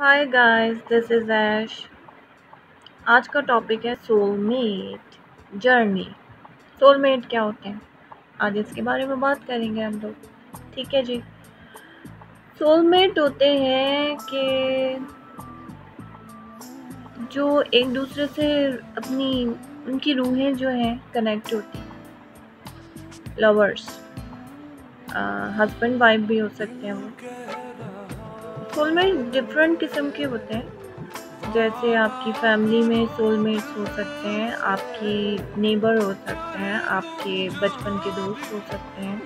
Hi guys, this is ऐश। आज का topic है सोलमेट जर्नी। सोलमेट क्या होते हैं, आज इसके बारे में बात करेंगे हम लोग। ठीक है जी। सोलमेट होते हैं कि जो एक दूसरे से अपनी उनकी रूहें जो हैं कनेक्ट होती हैं। लवर्स, हस्बैंड वाइफ भी हो सकते हैं वो। सोलमेट डिफरेंट किस्म के होते हैं। जैसे आपकी फैमिली में सोलमेट्स हो सकते हैं, आपकी नेबर हो सकते हैं, आपके बचपन के दोस्त हो सकते हैं,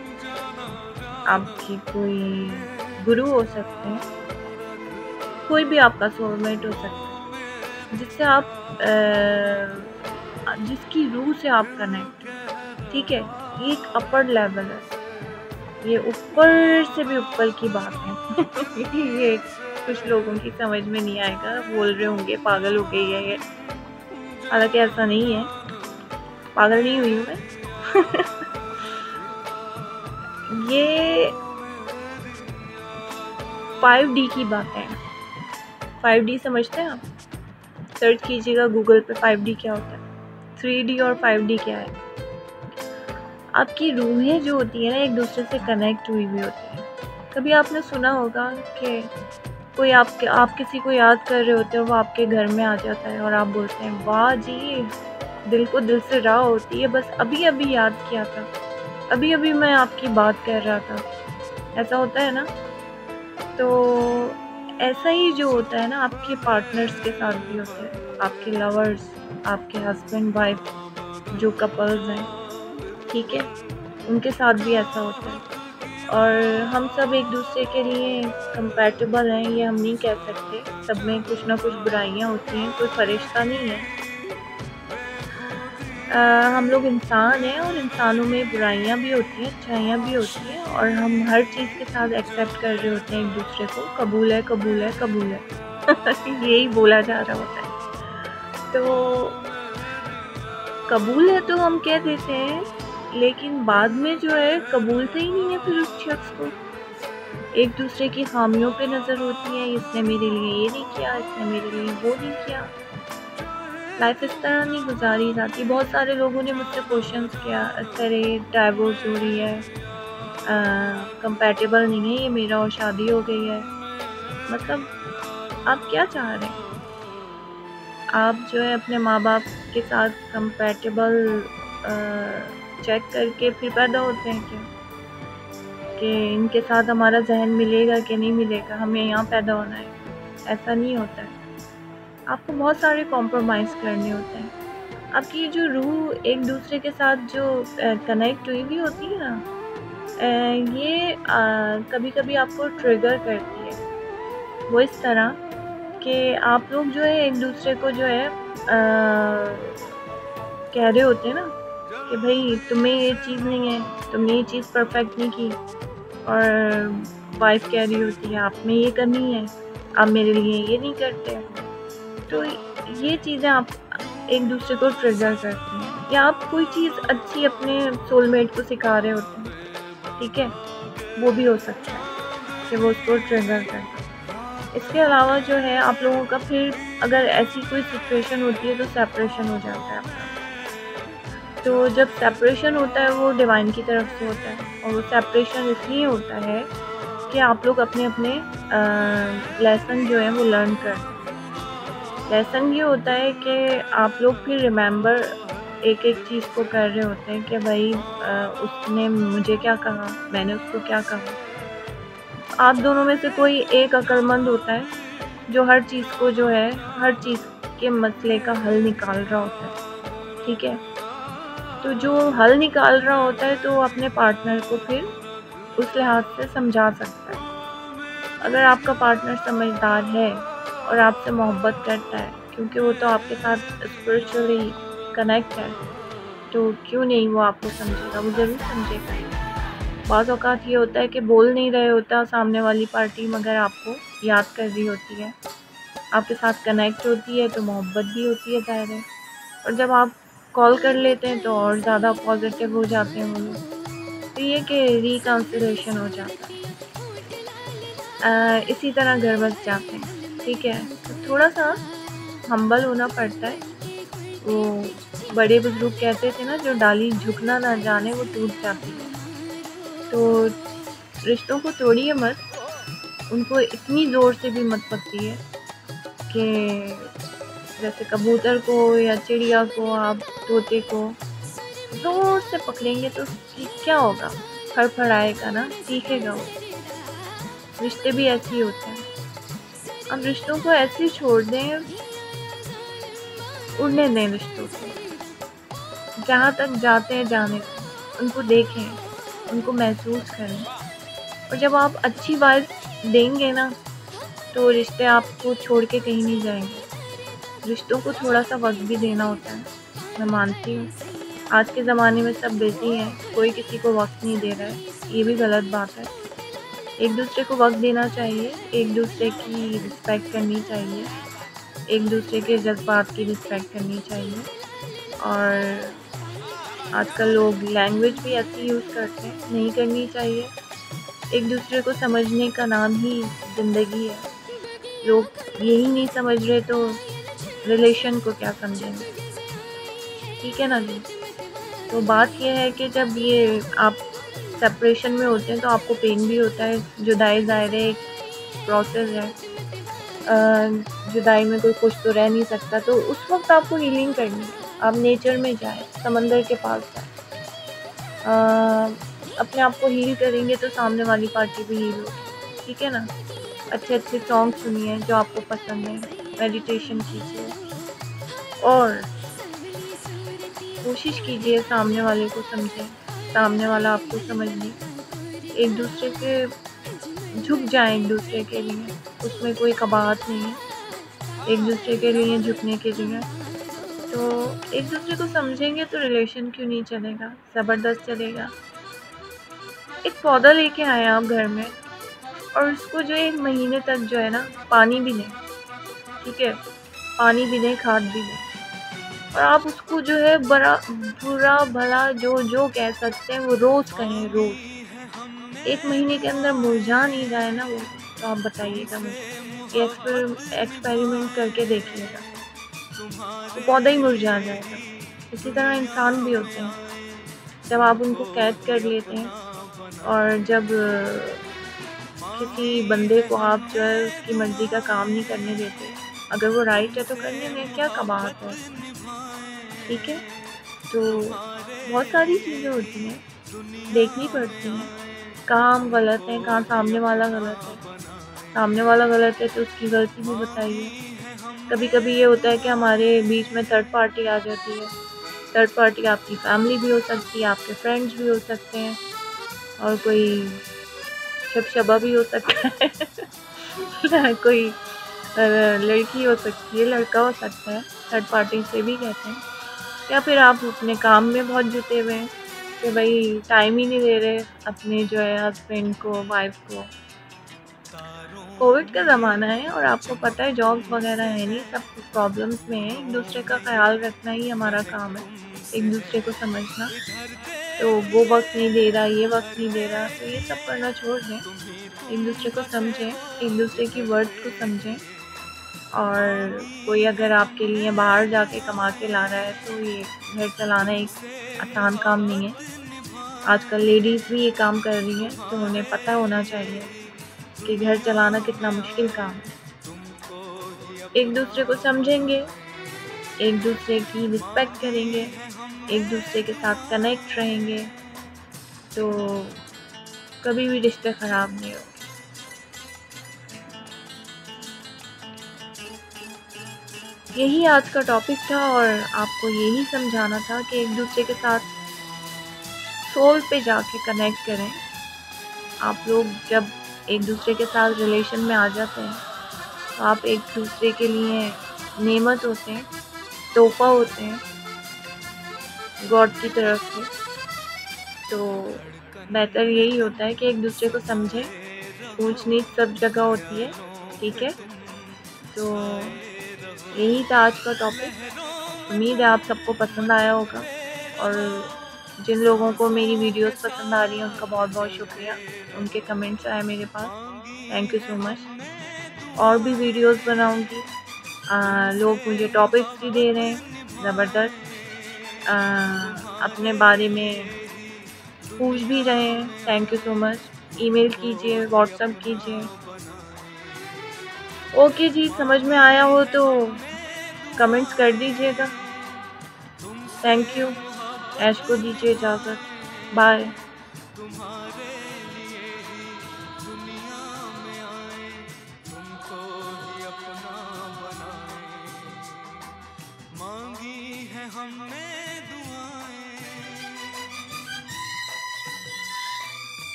आपकी कोई गुरु हो सकते हैं, कोई भी आपका सोलमेट हो सकता है जिससे आप जिसकी रूह से आप कनेक्ट। ठीक है, ये एक अपर लेवल है, ये ऊपर से भी ऊपर की बात है। ये कुछ लोगों की समझ में नहीं आएगा, बोल रहे होंगे पागल हो गई है ये। हालांकि ऐसा नहीं है, पागल नहीं हुई हूँ मैं। ये 5D की बात है। 5D समझते हैं आप? सर्च कीजिएगा गूगल पे 5D क्या होता है। 3D और 5D क्या है। आपकी रूहें जो होती है ना, एक दूसरे से कनेक्ट हुई हुई होती है। कभी आपने सुना होगा कि कोई आप किसी को याद कर रहे होते हो, वो आपके घर में आ जाता है और आप बोलते हैं वाह जी, दिल को दिल से राह होती है, बस अभी अभी याद किया था, अभी अभी मैं आपकी बात कर रहा था। ऐसा होता है ना। तो ऐसा ही जो होता है ना, आपके पार्टनर्स के साथ भी होता है, आपके लवर्स, आपके हस्बैंड वाइफ जो कपल्स हैं, ठीक है, उनके साथ भी ऐसा होता है। और हम सब एक दूसरे के लिए कंपैटिबल हैं ये हम नहीं कह सकते। सब में कुछ ना कुछ बुराइयां होती हैं, कोई फरिश्ता नहीं है। हम लोग इंसान हैं और इंसानों में बुराइयां भी होती हैं, अच्छाइयाँ भी होती हैं, और हम हर चीज़ के साथ एक्सेप्ट कर रहे होते हैं एक दूसरे को। कबूल है, कबूल है, कबूल है। यही बोला जा रहा होता है। तो कबूल है तो हम कह देते हैं, लेकिन बाद में जो है कबूलते ही नहीं है फिर उस शख्स को। एक दूसरे की खामियों पे नज़र होती है, इसने मेरे लिए ये नहीं किया, इसने मेरे लिए वो नहीं किया। लाइफ इस तरह नहीं गुजारी जाती। बहुत सारे लोगों ने मुझसे क्वेश्चंस किया, सर ये डाइवोर्स हो रही है, कंपैटिबल नहीं है ये मेरा और शादी हो गई है। मतलब आप क्या चाह रहे हैं? आप जो है अपने माँ बाप के साथ कंपैटिबल चेक करके फिर पैदा होते हैं क्या, कि इनके साथ हमारा जहन मिलेगा कि नहीं मिलेगा, हमें यहाँ पैदा होना है? ऐसा नहीं होता है। आपको बहुत सारे कॉम्प्रोमाइज़ करने होते हैं। आपकी जो रूह एक दूसरे के साथ जो कनेक्ट हुई हुई होती है ना, ये कभी कभी आपको ट्रिगर करती है। वो इस तरह कि आप लोग जो है एक दूसरे को जो है कह रहे होते हैं ना कि भाई तुम्हें ये चीज़ नहीं है, तुमने ये चीज़ परफेक्ट नहीं की, और वाइफ कह रही होती है आप में ये कमी है, आप मेरे लिए ये नहीं करते। तो ये चीज़ें आप एक दूसरे को ट्रिगर करती हैं, या आप कोई चीज़ अच्छी अपने सोलमेट को सिखा रहे होते हैं, ठीक है, वो भी हो सकता है कि वो उसको ट्रिगर करता है। इसके अलावा जो है आप लोगों का फिर अगर ऐसी कोई सिचुएशन होती है तो सेपरेशन हो जाता है आपका। तो जब सेपरेशन होता है वो डिवाइन की तरफ से होता है, और वो सेपरेशन इसलिए होता है कि आप लोग अपने अपने लेसन जो है वो लर्न करते हैं। लेसन ये होता है कि आप लोग फिर रिमेंबर एक एक चीज़ को कर रहे होते हैं कि भाई उसने मुझे क्या कहा, मैंने उसको क्या कहा। आप दोनों में से कोई एक अक्लमंद होता है जो हर चीज़ को जो है, हर चीज़ के मसले का हल निकाल रहा होता है, ठीक है। तो जो हल निकाल रहा होता है तो वो अपने पार्टनर को फिर उस लिहाज से समझा सकता है। अगर आपका पार्टनर समझदार है और आपसे मोहब्बत करता है, क्योंकि वो तो आपके साथ स्पिरिचुअली कनेक्ट है, तो क्यों नहीं वो आपको समझेगा, वो ज़रूर समझेगा। बाज़ औक़ात ये होता है कि बोल नहीं रहे होता सामने वाली पार्टी, मगर आपको याद कर रही होती है, आपके साथ कनेक्ट होती है, तो मोहब्बत भी होती है, ज़ाहिर है। और जब आप कॉल कर लेते हैं तो और ज़्यादा पॉजिटिव हो जाते हैं वो लोग। तो ये कि रिकन्सिलेशन हो जाता है। इसी तरह घर बस जाते हैं। ठीक है, तो थोड़ा सा हम्बल होना पड़ता है। वो बड़े बुजुर्ग कहते थे ना, जो डाली झुकना ना जाने वो टूट जाती है। तो रिश्तों को तोड़िए मत, उनको इतनी ज़ोर से भी मत पकड़िए कि जैसे कबूतर को या चिड़िया को आप तोते को ज़ोर से पकड़ेंगे तो क्या होगा, फड़फड़ाएगा ना, सीखेगा वो। रिश्ते भी ऐसे ही होते हैं। अब रिश्तों को ऐसे ही छोड़ दें, उड़ने दें रिश्तों को, जहाँ तक जाते हैं जाने दें, उनको देखें, उनको महसूस करें। और जब आप अच्छी बात देंगे ना, तो रिश्ते आपको छोड़ के कहीं नहीं जाएंगे। रिश्तों को थोड़ा सा वक्त भी देना होता है, मैं मानती हूँ। आज के ज़माने में सब बिज़ी हैं, कोई किसी को वक्त नहीं दे रहा है, ये भी गलत बात है। एक दूसरे को वक्त देना चाहिए, एक दूसरे की रिस्पेक्ट करनी चाहिए, एक दूसरे के जज्बात की रिस्पेक्ट करनी चाहिए। और आजकल लोग लैंग्वेज भी ऐसी यूज़ करते हैं, नहीं करनी चाहिए। एक दूसरे को समझने का नाम ही ज़िंदगी है। लोग यही नहीं समझ रहे तो रिलेशन को क्या समझेंगे, ठीक है ना जी। तो बात यह है कि जब ये आप सेपरेशन में होते हैं तो आपको पेन भी होता है। जुदाई ज़ाहिर है एक प्रोसेस है, जुदाई में कोई खुश तो रह नहीं सकता। तो उस वक्त आपको हीलिंग करनी है, आप नेचर में जाएं, समंदर के पास जाएं, अपने आप को हील करेंगे तो सामने वाली पार्टी भी हील होगी, ठीक है ना। अच्छे अच्छे सॉन्ग सुनिए जो आपको पसंद है, मेडिटेशन कीजिए और कोशिश कीजिए सामने वाले को समझें, सामने वाला आपको समझ ले। एक दूसरे के झुक जाएं, एक दूसरे के लिए, उसमें कोई कबाहत नहीं है एक दूसरे के लिए झुकने के लिए। तो एक दूसरे को समझेंगे तो रिलेशन क्यों नहीं चलेगा, ज़बरदस्त चलेगा। एक पौधा लेके आए आप घर में और उसको जो 1 महीने तक जो है ना पानी भी दें, ठीक है, पानी भी दें, खाद भी दें। और आप उसको जो है बड़ा बुरा भला जो जो कह सकते हैं वो रोज़ कहें, रोज़। 1 महीने के अंदर मुरझा नहीं जाए ना वो, तो आप बताइएगा मुझे, ये एक्सपेरिमेंट करके देखिएगा, तो पौधा ही मुरझा जाएगा। इसी तरह इंसान भी होते हैं, जब आप उनको कैद कर लेते हैं और जब किसी बंदे को आप जो है उसकी मर्ज़ी का काम नहीं करने देते, अगर वो राइट है तो करने में क्या कबाहत है, ठीक है। तो बहुत सारी चीज़ें होती हैं, देखनी पड़ती हैं, कहाँ हम गलत हैं, कहाँ सामने वाला गलत है। सामने वाला गलत है तो उसकी गलती भी बताइए। कभी कभी ये होता है कि हमारे बीच में थर्ड पार्टी आ जाती है। थर्ड पार्टी आपकी फैमिली भी हो सकती है, आपके फ्रेंड्स भी हो सकते हैं, और कोई शबशबा भी हो सकता है कोई लड़की हो सकती है, लड़का हो सकता है, थर्ड पार्टी से भी कहते हैं। या फिर आप अपने काम में बहुत जुटे हुए हैं कि भाई टाइम ही नहीं दे रहे अपने जो है हस्बैंड को, वाइफ को। कोविड का ज़माना है और आपको पता है जॉब्स वगैरह है नहीं, सब प्रॉब्लम्स में है। एक दूसरे का ख्याल रखना ही हमारा काम है, एक दूसरे को समझना। तो वो वक्त नहीं दे रहा, ये वक्त नहीं दे रहा, तो ये सब करना छोड़ दें, एक दूसरे को समझें, एक दूसरे की वर्ड्स को समझें। और कोई अगर आपके लिए बाहर जाके कमा के ला रहा है तो ये घर चलाना एक आसान काम नहीं है। आजकल लेडीज़ भी ये काम कर रही हैं, तो उन्हें पता होना चाहिए कि घर चलाना कितना मुश्किल काम है। एक दूसरे को समझेंगे, एक दूसरे की रिस्पेक्ट करेंगे, एक दूसरे के साथ कनेक्ट रहेंगे, तो कभी भी रिश्ते ख़राब नहीं होंगे। यही आज का टॉपिक था और आपको यही समझाना था कि एक दूसरे के साथ सोल पे जाके कनेक्ट करें। आप लोग जब एक दूसरे के साथ रिलेशन में आ जाते हैं तो आप एक दूसरे के लिए नेमत होते हैं, तोहफा होते हैं गॉड की तरफ से। तो बेहतर यही होता है कि एक दूसरे को समझें। ऊंच नीच सब जगह होती है, ठीक है। तो यही था आज का टॉपिक। उम्मीद है आप सबको पसंद आया होगा, और जिन लोगों को मेरी वीडियोस पसंद आ रही हैं उनका बहुत बहुत शुक्रिया। उनके कमेंट्स आए मेरे पास, थैंक यू सो मच। और भी वीडियोस बनाऊंगी। लोग मुझे टॉपिक्स भी दे रहे हैं ज़बरदस्त, अपने बारे में पूछ भी रहे हैं। Thank you so much. Email कीजिए, व्हाट्सएप कीजिए। ओके जी, समझ में आया हो तो कमेंट्स कर दीजिएगा। Thank you. ऐश को दीजिए इजाज़त। बाय।